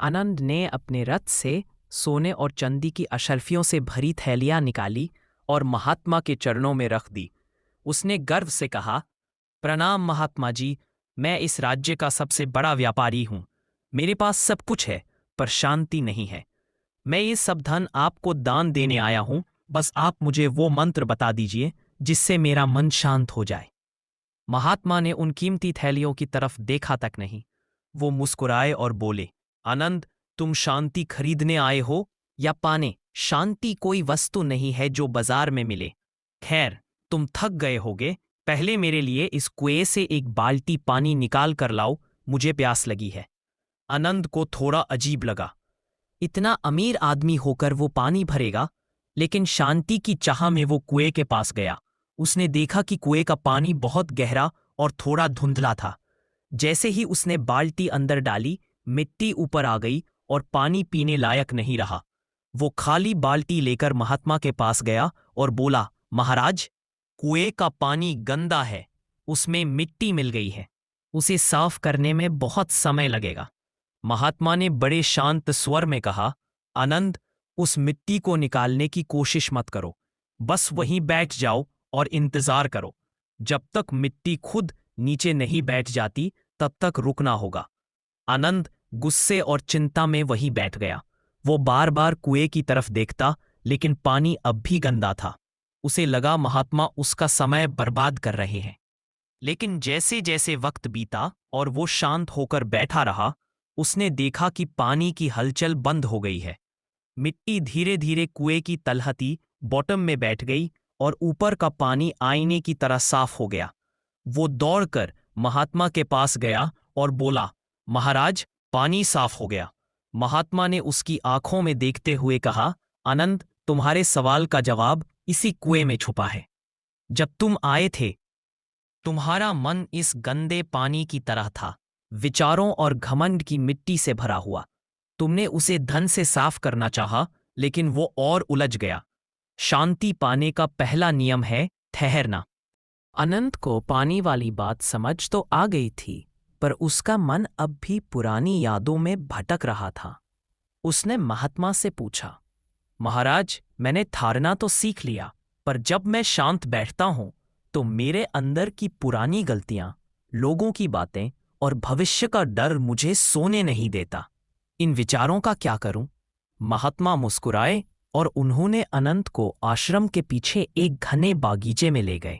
आनंद ने अपने रथ से सोने और चांदी की अशर्फियों से भरी थैलियां निकाली और महात्मा के चरणों में रख दी। उसने गर्व से कहा, प्रणाम महात्मा जी, मैं इस राज्य का सबसे बड़ा व्यापारी हूं। मेरे पास सब कुछ है, पर शांति नहीं है। मैं ये सब धन आपको दान देने आया हूं। बस आप मुझे वो मंत्र बता दीजिए जिससे मेरा मन शांत हो जाए। महात्मा ने उन कीमती थैलियों की तरफ देखा तक नहीं। वो मुस्कुराए और बोले, आनंद, तुम शांति खरीदने आए हो या पाने? शांति कोई वस्तु नहीं है जो बाजार में मिले। खैर, तुम थक गए होगे। पहले मेरे लिए इस कुएं से एक बाल्टी पानी निकाल कर लाओ, मुझे प्यास लगी है। आनंद को थोड़ा अजीब लगा। इतना अमीर आदमी होकर वो पानी भरेगा? लेकिन शांति की चाह में वो कुएं के पास गया। उसने देखा कि कुएं का पानी बहुत गहरा और थोड़ा धुंधला था। जैसे ही उसने बाल्टी अंदर डाली, मिट्टी ऊपर आ गई और पानी पीने लायक नहीं रहा। वो खाली बाल्टी लेकर महात्मा के पास गया और बोला, महाराज, कुएं का पानी गंदा है, उसमें मिट्टी मिल गई है। उसे साफ करने में बहुत समय लगेगा। महात्मा ने बड़े शांत स्वर में कहा, आनंद, उस मिट्टी को निकालने की कोशिश मत करो। बस वहीं बैठ जाओ और इंतजार करो। जब तक मिट्टी खुद नीचे नहीं बैठ जाती, तब तक रुकना होगा। आनंद गुस्से और चिंता में वहीं बैठ गया। वो बार बार कुएं की तरफ देखता, लेकिन पानी अब भी गंदा था। उसे लगा महात्मा उसका समय बर्बाद कर रहे हैं। लेकिन जैसे जैसे वक्त बीता और वो शांत होकर बैठा रहा, उसने देखा कि पानी की हलचल बंद हो गई है। मिट्टी धीरे धीरे कुएं की तलहटी बॉटम में बैठ गई और ऊपर का पानी आईने की तरह साफ हो गया। वो दौड़कर महात्मा के पास गया और बोला, महाराज, पानी साफ हो गया। महात्मा ने उसकी आंखों में देखते हुए कहा, आनंद, तुम्हारे सवाल का जवाब इसी कुएं में छुपा है। जब तुम आए थे, तुम्हारा मन इस गंदे पानी की तरह था, विचारों और घमंड की मिट्टी से भरा हुआ। तुमने उसे धन से साफ करना चाहा, लेकिन वो और उलझ गया। शांति पाने का पहला नियम है ठहरना। अनंत को पानी वाली बात समझ तो आ गई थी, पर उसका मन अब भी पुरानी यादों में भटक रहा था। उसने महात्मा से पूछा, महाराज, मैंने ठहरना तो सीख लिया, पर जब मैं शांत बैठता हूं तो मेरे अंदर की पुरानी गलतियां, लोगों की बातें और भविष्य का डर मुझे सोने नहीं देता। इन विचारों का क्या करूं? महात्मा मुस्कुराए और उन्होंने अनंत को आश्रम के पीछे एक घने बागीचे में ले गए।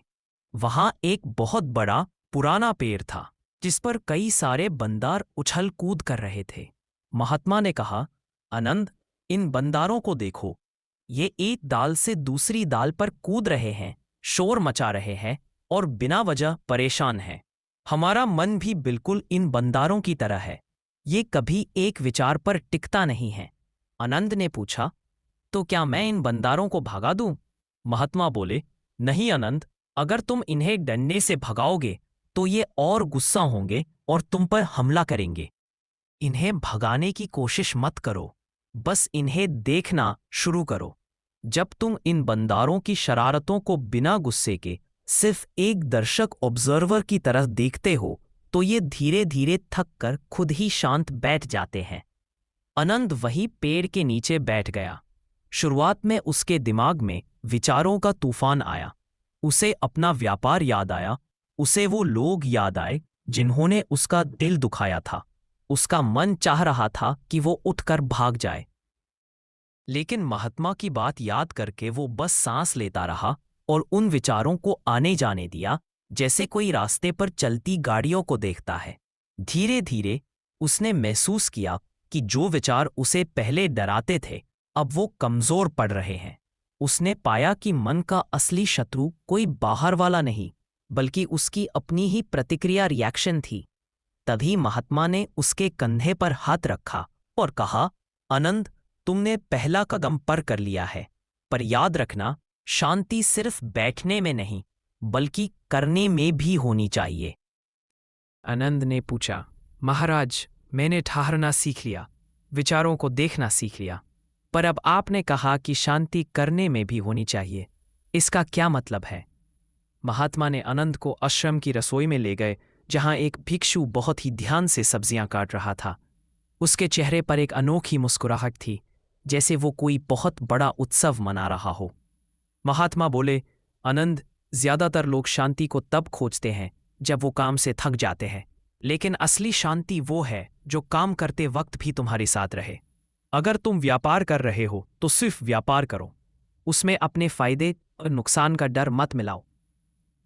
वहां एक बहुत बड़ा पुराना पेड़ था, जिस पर कई सारे बंदर उछल कूद कर रहे थे। महात्मा ने कहा, आनंद, इन बंदरों को देखो। ये एक डाल से दूसरी डाल पर कूद रहे हैं, शोर मचा रहे हैं और बिना वजह परेशान हैं। हमारा मन भी बिल्कुल इन बंदरों की तरह है। ये कभी एक विचार पर टिकता नहीं है। आनंद ने पूछा, तो क्या मैं इन बंदरों को भगा दूं? महात्मा बोले, नहीं आनंद, अगर तुम इन्हें डंडे से भगाओगे तो ये और गुस्सा होंगे और तुम पर हमला करेंगे। इन्हें भगाने की कोशिश मत करो, बस इन्हें देखना शुरू करो। जब तुम इन बंदरों की शरारतों को बिना गुस्से के सिर्फ एक दर्शक ऑब्जर्वर की तरह देखते हो, तो ये धीरे धीरे थक कर खुद ही शांत बैठ जाते हैं। आनंद वही पेड़ के नीचे बैठ गया। शुरुआत में उसके दिमाग में विचारों का तूफान आया। उसे अपना व्यापार याद आया, उसे वो लोग याद आए जिन्होंने उसका दिल दुखाया था। उसका मन चाह रहा था कि वो उठकर भाग जाए, लेकिन महात्मा की बात याद करके वो बस सांस लेता रहा और उन विचारों को आने जाने दिया, जैसे कोई रास्ते पर चलती गाड़ियों को देखता है। धीरे धीरे उसने महसूस किया कि जो विचार उसे पहले डराते थे, अब वो कमजोर पड़ रहे हैं। उसने पाया कि मन का असली शत्रु कोई बाहर वाला नहीं, बल्कि उसकी अपनी ही प्रतिक्रिया रिएक्शन थी। तभी महात्मा ने उसके कंधे पर हाथ रखा और कहा, आनंद, तुमने पहला कदम पर कर लिया है, पर याद रखना, शांति सिर्फ बैठने में नहीं, बल्कि करने में भी होनी चाहिए। आनंद ने पूछा, महाराज, मैंने ठहरना सीख लिया, विचारों को देखना सीख लिया, पर अब आपने कहा कि शांति करने में भी होनी चाहिए। इसका क्या मतलब है? महात्मा ने आनंद को आश्रम की रसोई में ले गए, जहां एक भिक्षु बहुत ही ध्यान से सब्जियां काट रहा था। उसके चेहरे पर एक अनोखी मुस्कुराहट थी, जैसे वो कोई बहुत बड़ा उत्सव मना रहा हो। महात्मा बोले, आनंद, ज्यादातर लोग शांति को तब खोजते हैं जब वो काम से थक जाते हैं, लेकिन असली शांति वो है जो काम करते वक्त भी तुम्हारे साथ रहे। अगर तुम व्यापार कर रहे हो तो सिर्फ व्यापार करो, उसमें अपने फायदे और नुकसान का डर मत मिलाओ।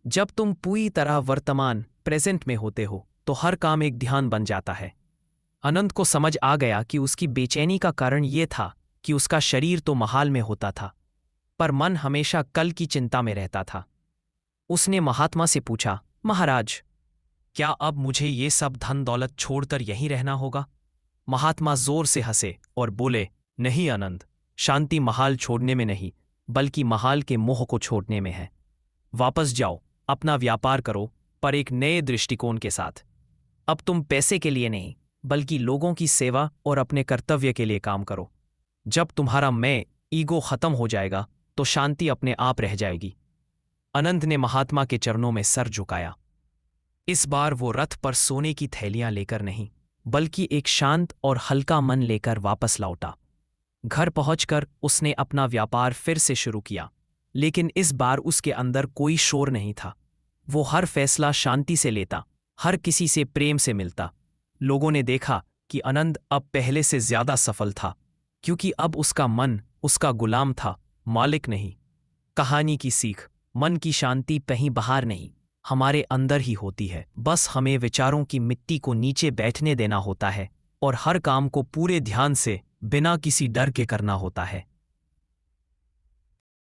जब तुम पूरी तरह वर्तमान प्रेजेंट में होते हो तो हर काम एक ध्यान बन जाता है। अनंत को समझ आ गया कि उसकी बेचैनी का कारण ये था कि उसका शरीर तो महाल में होता था, पर मन हमेशा कल की चिंता में रहता था। उसने महात्मा से पूछा, महाराज, क्या अब मुझे ये सब धन दौलत छोड़कर यहीं रहना होगा? महात्मा जोर से हंसे और बोले, नहीं आनंद, शांति महाल छोड़ने में नहीं, बल्कि महाल के मोह को छोड़ने में है। वापस जाओ, अपना व्यापार करो, पर एक नए दृष्टिकोण के साथ। अब तुम पैसे के लिए नहीं, बल्कि लोगों की सेवा और अपने कर्तव्य के लिए काम करो। जब तुम्हारा मैं, ईगो खत्म हो जाएगा तो शांति अपने आप रह जाएगी। अनंत ने महात्मा के चरणों में सर झुकाया। इस बार वो रथ पर सोने की थैलियां लेकर नहीं, बल्कि एक शांत और हल्का मन लेकर वापस लौटा। घर पहुंचकर उसने अपना व्यापार फिर से शुरू किया, लेकिन इस बार उसके अंदर कोई शोर नहीं था। वो हर फैसला शांति से लेता, हर किसी से प्रेम से मिलता। लोगों ने देखा कि आनंद अब पहले से ज्यादा सफल था, क्योंकि अब उसका मन उसका गुलाम था, मालिक नहीं। कहानी की सीख, मन की शांति कहीं बाहर नहीं, हमारे अंदर ही होती है। बस हमें विचारों की मिट्टी को नीचे बैठने देना होता है और हर काम को पूरे ध्यान से, बिना किसी डर के करना होता है।